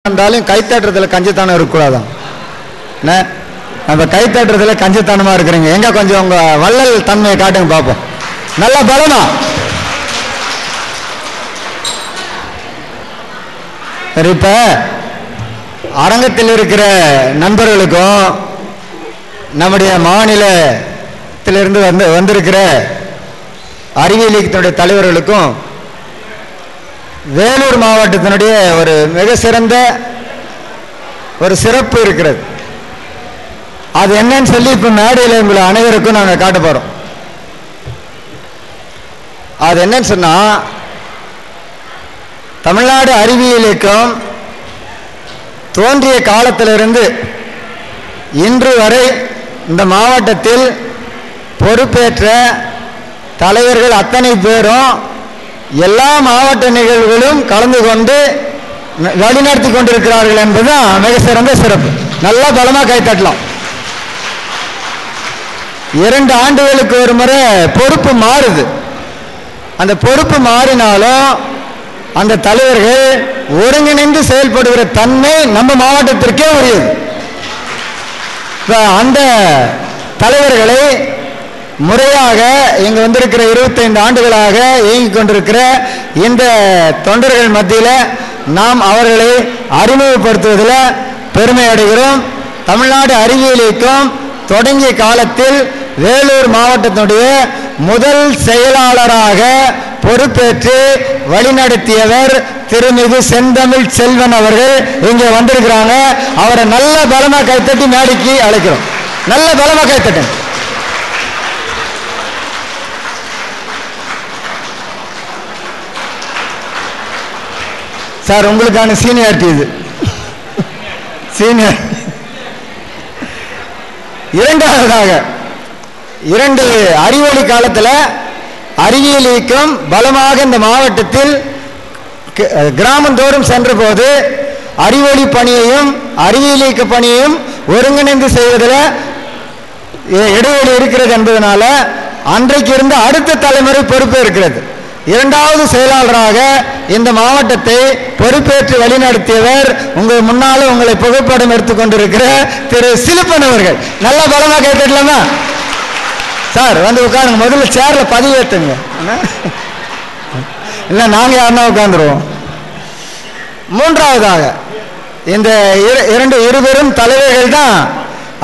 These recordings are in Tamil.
இருந்தாலும் கைத்தட்டுறதுல கஞ்சத்தனம் இருக்கக்கூடாதான். நம்ம கைத்தட்டுறதுல கஞ்சத்தனமா இருக்கிறீங்க. எங்க கொஞ்சம் உங்க வள்ளல் தன்மையை காட்டுங்க பார்ப்போம். நல்ல பலமா இப்ப அரங்கத்தில் இருக்கிற நண்பர்களுக்கும் நம்முடைய மாநிலத்திலிருந்து வந்திருக்கிற அறிவியல் இயக்கத்தினுடைய தலைவர்களுக்கும் வேலூர் மாவட்டத்தினுடைய ஒரு மிக சிறந்த ஒரு சிறப்பு இருக்கிறது. அது என்னன்னு சொல்லி இப்ப மேடையில் உங்களை அனைவருக்கும் நாங்கள் காட்ட போறோம். அது என்னன்னு சொன்னா, தமிழ்நாடு அறிவியல் இயக்கம் தோன்றிய காலத்திலிருந்து இன்று வரை இந்த மாவட்டத்தில் பொறுப்பேற்ற தலைவர்கள் அத்தனை பேரும் எல்லா மாவட்ட நிகழ்வுகளும் கலந்து கொண்டு வழிநடத்தி கொண்டிருக்கிறார்கள் என்பதுதான் மிக சிறந்த சிறப்பு. நல்லா பலமா கைத்தட்டலாம். 2 ஆண்டுகளுக்கு ஒரு முறை பொறுப்பு மாறுது. அந்த பொறுப்பு மாறினாலும் அந்த தலைவர்கள் ஒருங்கிணைந்து செயல்படுகிற தன்மை நம்ம மாவட்டத்திற்கே உரியது. அந்த தலைவர்களை முறையாக இங்கு வந்திருக்கிற 25 ஆண்டுகளாக இயங்கிக் கொண்டிருக்கிற இந்த தொண்டர்கள் மத்தியில் நாம் அவர்களை அறிமுகப்படுத்துவதில் பெருமை அடைகிறோம். தமிழ்நாடு அறிவியல் இயக்கம் தொடங்கிய காலத்தில் வேலூர் மாவட்டத்தினுடைய முதல் செயலாளராக பொறுப்பேற்று வழிநடத்தியவர் திருமிகு செந்தமிழ் செல்வன் அவர்கள் இங்கே வந்திருக்கிறாங்க. அவரை நல்ல பலமா கைத்தட்டி மேடைக்கு அழைக்கிறோம். நல்ல பலமா கைத்தட்டு. சார், உங்களுக்கான சீனியாரிட்டி இது. சீனியர். இரண்டாவதாக 2 அறிவொளி காலத்தில் அறிவியல் இயக்கம் பலமாக இந்த மாவட்டத்தில் கிராமந்தோறும் சென்ற போது அறிவொளி பணியையும் அறிவியல் இயக்க பணியையும் ஒருங்கிணைந்து செய்வதில் இடைவெளி இருக்கிறது என்பதனால அன்றைக்கு இருந்த அடுத்த தலைமுறை பொறுப்பு இருக்கிறது. 2வது செயலாளராக இந்த மாவட்டத்தை பொறுப்பேற்று வழிநடத்தியவர் உங்கள் முன்னாலும் உங்களை புகைப்படம் எடுத்துக்கொண்டிருக்கிற திரு சிலுப்பன் அவர்கள். நல்ல பலமாக கேட்டுக்கலாமா சார்? வந்து உட்காருங்க. முதல்ல சேர்ல பதிவேற்றுங்க. இல்லை, நாங்க யாருன்னா உட்காந்துருவோம். 3வதாக இந்த இருவரும் தலைவர்கள் தான்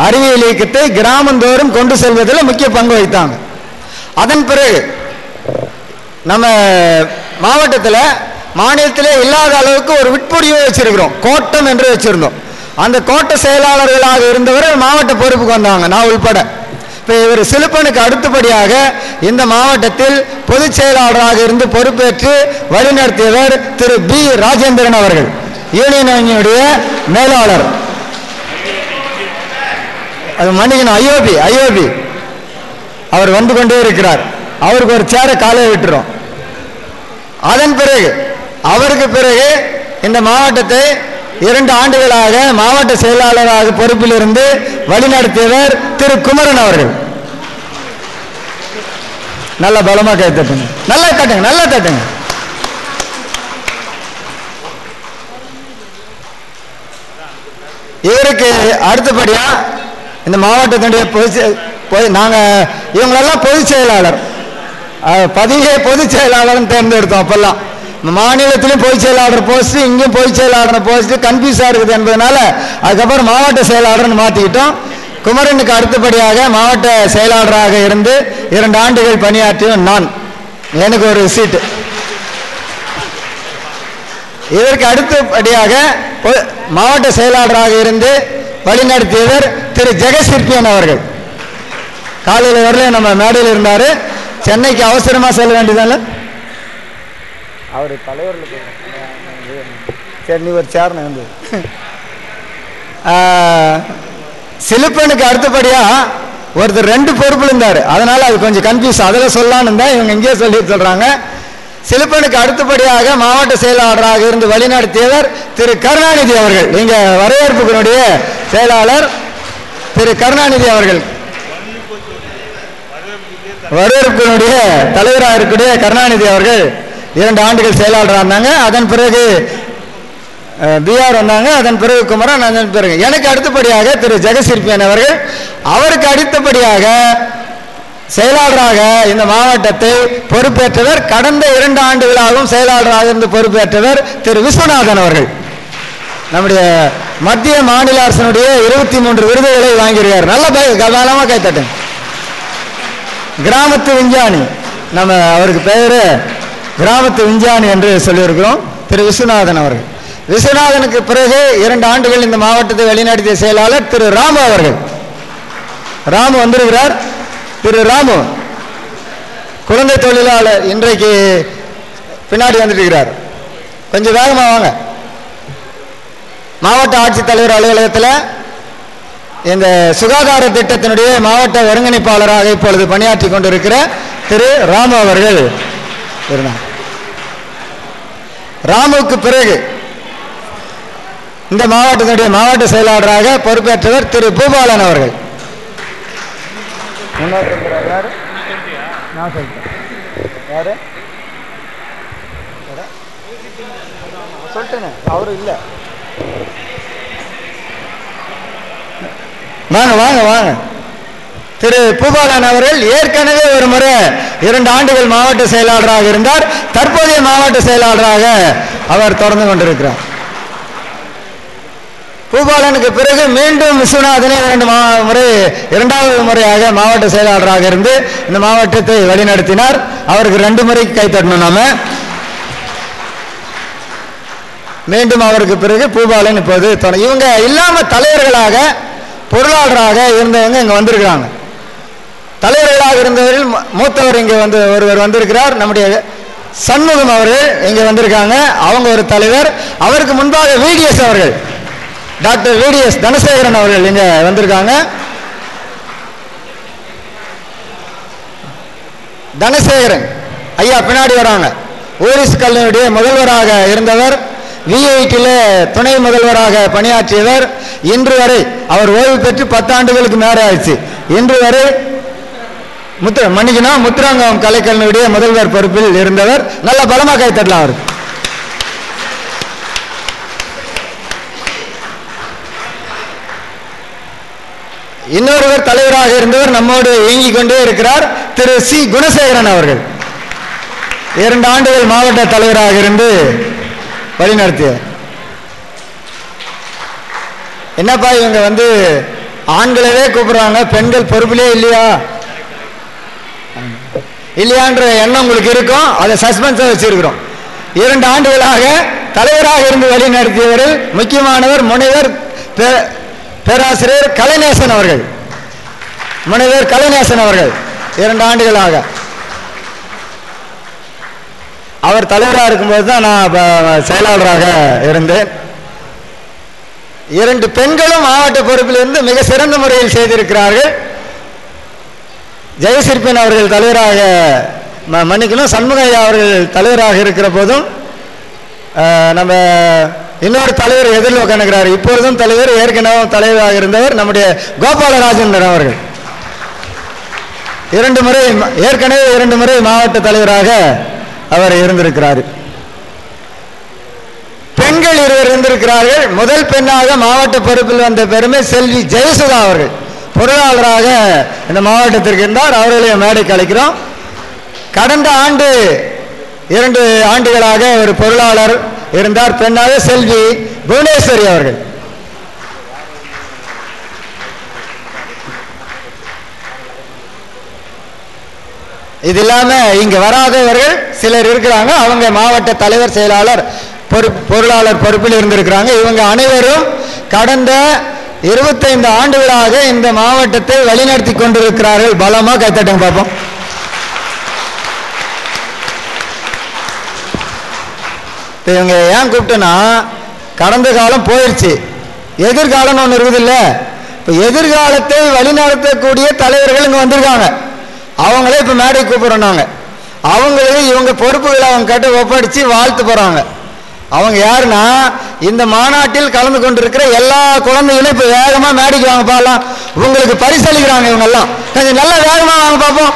அறிவியல் இயக்கத்தை கிராமந்தோறும் கொண்டு செல்வதில் முக்கிய பங்கு வகித்தாங்க. அதன் பிறகு நம்ம மாவட்டத்தில் மாநிலத்திலே இல்லாத அளவுக்கு ஒரு விட்பொடியை வச்சிருக்கிறோம். கோட்டம் என்று வச்சிருந்தோம். அந்த கோட்ட செயலாளர்களாக இருந்தவர்கள் மாவட்ட பொறுப்புக்கு வந்தாங்க, நான் உள்பட. இப்போ இவர் சிலுப்பனுக்கு அடுத்தபடியாக இந்த மாவட்டத்தில் பொதுச் செயலாளராக இருந்து பொறுப்பேற்று வழிநடத்தியவர் திரு பி ராஜேந்திரன் அவர்கள், யூனியன் அணியுடைய மேலாளர். அது மன்னிக்கணும், ஐஓபி அவர் வந்து கொண்டே இருக்கிறார். அவருக்கு ஒரு சேரை காலை விட்டுரும். அதன் பிறகு அவருக்கு பிறகு இந்த மாவட்டத்தை 2 ஆண்டுகளாக மாவட்ட செயலாளராக பொறுப்பில் இருந்து வழிநடத்தியவர் திரு குமரன் அவர்கள். நல்ல பலமா கை தட்டுங்க. நல்லா தட்டுங்க, நல்லா தட்டுங்க. இவருக்கு அடுத்தபடியா இந்த மாவட்டத்தினுடைய நாங்க இவங்களெல்லாம் பொதுச் செயலாளர் பதிவே பொதுச் செயலாளர் தேர்ந்தெடுத்தோம். அப்பெல்லாம் மாநிலத்திலும் பொதுச் செயலாளர் போஸ்ட், இங்கேயும் பொதுச் செயலாளர் போஸ்ட் கன்ஃபியூஸா இருக்குது என்பதனால அதுக்கப்புறம் மாவட்ட செயலாளர்னு மாற்றிக்கிட்டோம். குமரனுக்கு அடுத்தபடியாக மாவட்ட செயலாளராக இருந்து 2 ஆண்டுகள் பணியாற்றியும் நான், எனக்கு ஒரு சீட்டு. இதற்கு அடுத்தபடியாக மாவட்ட செயலாளராக இருந்து வழிநடத்தியவர் திரு ஜெகசிற்பியன் அவர்கள். காலையில் வரல நம்ம மேடையில் இருந்தாரு. சென்னைக்கு அவசரமா செல்ல வேண்டியதால அவர் தலைவரில் சரி, நீ ஒரு சேர்ன வந்து சிலுப்பனுக்கு அடுத்தபடியா ஒருத்தர் 2 பொறுப்புல இருந்தாரு. அதனால அது கொஞ்சம் கன்ஃபியூஸ். அதில் சொல்லலான்னு இருந்தா இவங்க இங்கேயே சொல்லி சொல்றாங்க. சிலுப்பனுக்கு அடுத்தபடியாக மாவட்ட செயலாளராக இருந்து வழிநடத்தியவர் திரு கருணாநிதி அவர்கள். இங்க வரவேற்புகளுடைய செயலாளர் திரு கருணாநிதி அவர்கள், வரவேற்புடைய தலைவராக இருக்கக்கூடிய கருணாநிதி அவர்கள் 2 ஆண்டுகள் செயலாளராக இருந்தாங்க. அதன் பிறகு பிஆர் வந்தாங்க. அதன் பிறகு குமரன், அதன் பிறகு எனக்கு அடுத்தபடியாக திரு ஜெகசிற்பியன் அவர்கள். அவருக்கு அடுத்தபடியாக செயலாளராக இந்த மாவட்டத்தை பொறுப்பேற்றவர், கடந்த 2 ஆண்டுகளாகவும் செயலாளராக இருந்து பொறுப்பேற்றவர் திரு விஸ்வநாதன் அவர்கள். நம்முடைய மத்திய மாநில அரசனுடைய 23 விருதுகளை வாங்கியிருக்கார். நல்ல கவனமாக கைத்தட்டும். கிராமத்து விஞ்ஞானி, நம்ம அவருக்கு பெயரு கிராமத்து விஞ்ஞானி என்று சொல்லியிருக்கிறோம், திரு விஸ்வநாதன் அவர்கள். விஸ்வநாதனுக்கு பிறகு 2 ஆண்டுகள் இந்த மாவட்டத்தை வழிநடத்திய செயலாளர் திரு ராமு அவர்கள். ராமு வந்திருக்கிறார். திரு ராமு குழந்தை தொழிலாளர், இன்றைக்கு பின்னாடி வந்துட்டு இருக்கிறார். கொஞ்சம் வேகமாக வாங்க. மாவட்ட ஆட்சித்தலைவர் அலுவலகத்தில் இந்த சுகாதார திட்டத்தினுடைய மாவட்ட ஒருங்கிணைப்பாளராக இப்பொழுது பணியாற்றி கொண்டிருக்கிற திரு ராமு அவர்கள் இருந்தார். ராமுக்கு பிறகு இந்த மாவட்டத்தினுடைய மாவட்ட செயலாளராக பொறுப்பேற்றவர் திரு பூபாலன் அவர்கள். சொல்லிட்டேன், அவரு இல்லை. வாங்க வாங்க வாங்க. திரு பூபாலன் அவர்கள் ஏற்கனவே ஒரு முறை 2 ஆண்டுகள் மாவட்ட செயலாளராக இருந்தார். தற்போதைய மாவட்ட செயலாளராக அவர் தொடர்ந்து கொண்டிருக்கிறார். பூபாலனுக்கு பிறகு மீண்டும் விஸ்வநாதனே 2வது முறையாக மாவட்ட செயலாளராக இருந்து இந்த மாவட்டத்தை வழிநடத்தினார். அவருக்கு 2 முறைக்கு கைத்தட்டணும். நாம மீண்டும் அவருக்கு பிறகு பூபாலன் இப்போது இவங்க இல்லாம தலைவர்களாக பொருளாளராக இருந்தவங்க இங்க வந்திருக்கிறாங்க. தலைவர்களாக இருந்தவர்கள் மூத்தவர் இங்க ஒருவர் வந்திருக்கிறார். நம்முடைய சண்முகம் அவர்கள் இங்க வந்திருக்காங்க. அவங்க ஒரு தலைவர். அவருக்கு முன்பாக விடிஎஸ் அவர்கள், டாக்டர் விடிஎஸ் தனசேகரன் அவர்கள் இங்க வந்திருக்காங்க. தனசேகரன் ஐயா பின்னாடி வராங்க. ஓரிஸ் கல்லூரியுடைய முதல்வராக இருந்தவர், விஐடியில் துணை முதல்வராக பணியாற்றியவர். இன்று வரை அவர் ஓய்வு பெற்று 10 ஆண்டுகளுக்கு மேலே ஆயிடுச்சு. இன்று வரை முத்துரங்கம் கலைக்கல்லூரியுடைய முதல்வர் பொறுப்பில் இருந்தவர். நல்ல பலமாக கைத்தட்டலாம் அவருக்கு. இன்னொருவர் தலைவராக இருந்தவர் நம்மோடு இயங்கிக் கொண்டே இருக்கிறார், திரு சி குணசேகரன் அவர்கள். 2 ஆண்டுகள் மாவட்ட தலைவராக இருந்து வழிநடத்திய. என்னப்பா இவங்க ஆண்களவே கூப்பிடுறாங்க, பெண்கள் பொறுப்பிலே இல்லையான்ற எண்ணம் உங்களுக்கு இருக்கும். அதை சஸ்பென்ஸா வச்சிருக்கிறோம். 2 ஆண்டுகளாக தலைவராக இருந்து வழிநடத்தியவர்கள் முக்கியமானவர் முனைவர் பேராசிரியர் கலைநேசன் அவர்கள். முனைவர் கலைநேசன் அவர்கள் 2 ஆண்டுகளாக அவர் தலைவராக இருக்கும்போது தான் நான் செயலாளராக இருந்தேன். 2 பெண்களும் மாவட்ட பொறுப்பில் இருந்து மிக சிறந்த முறையில் செய்திருக்கிறார்கள். ஜெயசிற்பியன் அவர்கள் தலைவராக, மன்னிக்கணும், சண்முகையா அவர்கள் தலைவராக இருக்கிற போதும் நம்ம இன்னொரு தலைவர் எதிரில் உட்காந்துக்கிறார். இப்பொழுதும் தலைவர், ஏற்கனவே தலைவராக இருந்தவர் நம்முடைய கோபாலராஜேந்திரன் அவர்கள். 2 முறை, ஏற்கனவே 2 முறை மாவட்ட தலைவராக அவர் இருந்திருக்கிறார். பெண்கள் 2 இருந்திருக்கிறார்கள். முதல் பெண்ணாக மாவட்ட பொறுப்பில் வந்த பெருமை செல்வி ஜெயசுதா அவர்கள் பொருளாளராக இந்த மாவட்டத்திற்கு இருந்தார். அவர்களையும் மேடைக்கு அழைக்கிறோம். கடந்த ஆண்டு 2 ஆண்டுகளாக ஒரு பொருளாளர் இருந்தார், பெண்ணாக செல்வி புவனேஸ்வரி அவர்கள். இது இல்லாம இங்க வராதவர்கள் சிலர் இருக்கிறாங்க. அவங்க மாவட்ட தலைவர், செயலாளர், பொருளாளர் பொறுப்பில் இருந்திருக்கிறாங்க. இவங்க அனைவரும் கடந்த 25 ஆண்டுகளாக இந்த மாவட்டத்தை வழிநடத்தி கொண்டிருக்கிறார்கள். பலமா கைத்தட்டம் பார்ப்போம். இவங்க ஏன் கூப்பிட்டேன்னா, கடந்த காலம் போயிடுச்சு, எதிர்காலம் ஒன்று இருக்குது இல்ல. இப்போ எதிர்காலத்தை வழிநடத்தக்கூடிய தலைவர்கள் இங்கே வந்திருக்காங்க. அவங்களே இப்போ மேடை கூப்பிடுறோம். நாங்கள் அவங்களுக்கு இவங்க பொறுப்புகளை அவங்க கிட்ட ஒப்படைச்சு வாழ்த்து போகிறாங்க. அவங்க யாருன்னா, இந்த மாநாட்டில் கலந்து கொண்டிருக்கிற எல்லா குழந்தைகளும் இப்போ வேகமாக மேடைக்கு வாங்க பார்க்கலாம். உங்களுக்கு பரிசளிக்கிறாங்க. இவங்கெல்லாம் கொஞ்சம் நல்லா வேகமாக வாங்க பார்ப்போம்.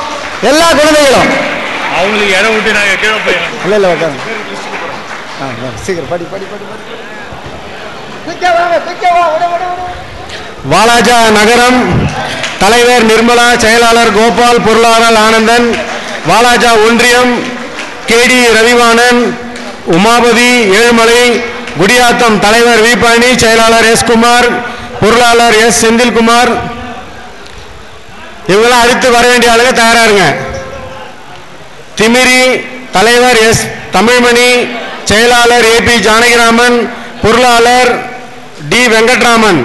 எல்லா குழந்தைகளும் அவங்களுக்கு இடம் விட்டு நாங்கள் கீழே போயிடலாம். இல்லை இல்லை உட்காந்து சீக்கிரம் படி படி படி படி. வாலாஜா நகரம் தலைவர் நிர்மலா, செயலாளர் கோபால், பொருளாளர் ஆனந்தன். வாலாஜா ஒன்றியம் கேடி ரவிவாணன், உமாபதி, ஏழுமலை. குடியாத்தம் தலைவர் வி பழனி, செயலாளர் எஸ் குமார், பொருளாளர் எஸ் செந்தில்குமார். இவங்களாம் அடுத்து வர வேண்டிய ஆளுங்க தயாராருங்க. திமிரி தலைவர் எஸ் தமிழ்மணி, செயலாளர் ஏ பி ஜானகிராமன், பொருளாளர் டி வெங்கட்ராமன்.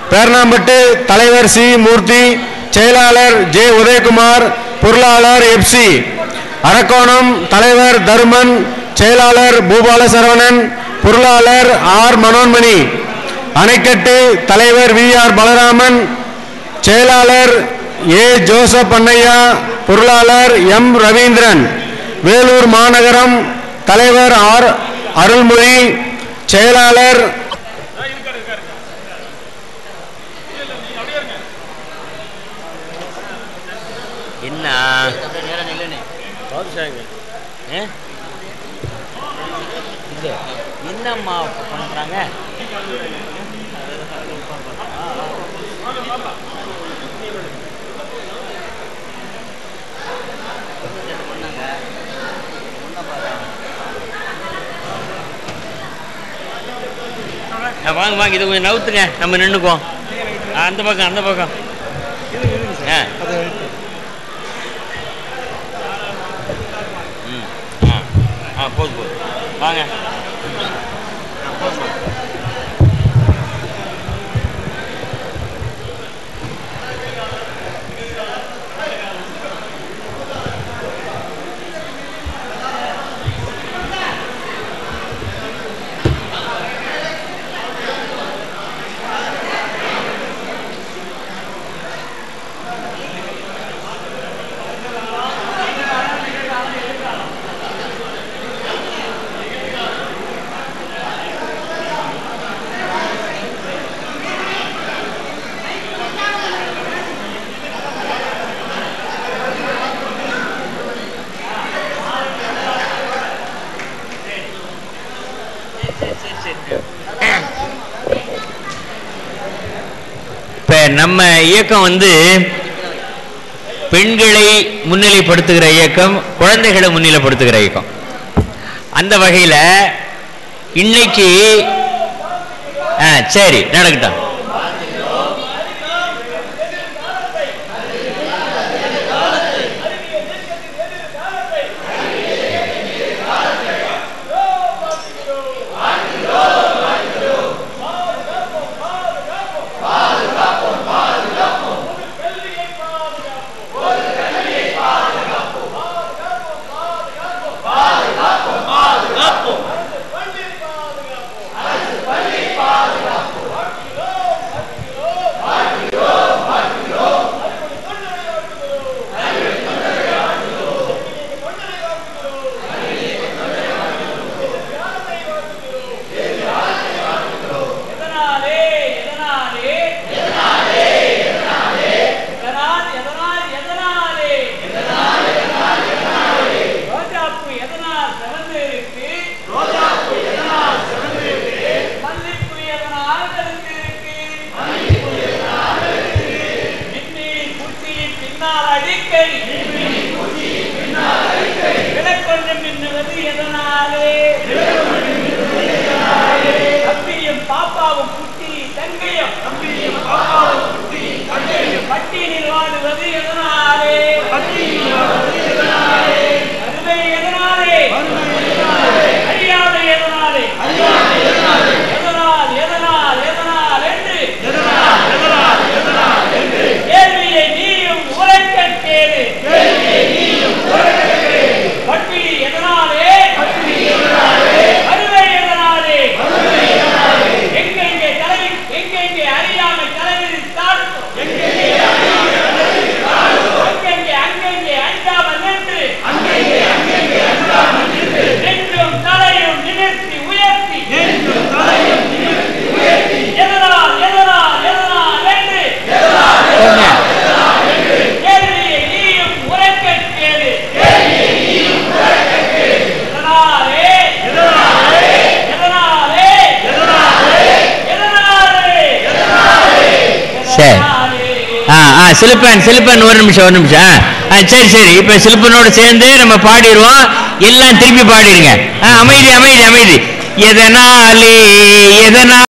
பேர்ணாம்பட்டு தலைவர் சி மூர்த்தி, செயலாளர் ஜே உதயகுமார், பொருளாளர் எஃப் சி. அரக்கோணம் தலைவர் தருமன், செயலாளர் பூபால சரவணன், பொருளாளர் ஆர் மனோன்மணி. அணைக்கட்டு தலைவர் வி ஆர் பலராமன், செயலாளர் ஏ ஜோசப் அண்ணையா, பொருளாளர் எம் ரவீந்திரன். வேலூர் மாநகரம் தலைவர் ஆர் அருள்மொழி, செயலாளர் என்னம்மா பண்றாங்க? வாங்க வாங்க, இது கொஞ்சம் நவுத்துங்க, நம்ம நின்றுக்குவோம். அந்த பக்கம் அந்த பக்கம். போதும் போதும், வாங்க. நம்ம இயக்கம் பெண்களை முன்னிலைப்படுத்துகிற இயக்கம், குழந்தைகளை முன்னிலைப்படுத்துகிற இயக்கம். அந்த வகையில் இன்னைக்கு சரி நடக்கட்டும். எங்கே அங்கங்கே அண்டா சிலுப்பன் ஒரு நிமிஷம் சரி இப்ப சிலுப்பனோட சேர்ந்து நம்ம பாடிடுவோம். எல்லாம் திருப்பி பாடிடுங்க. அமைதி அமைதி அமைதி. எதனாலே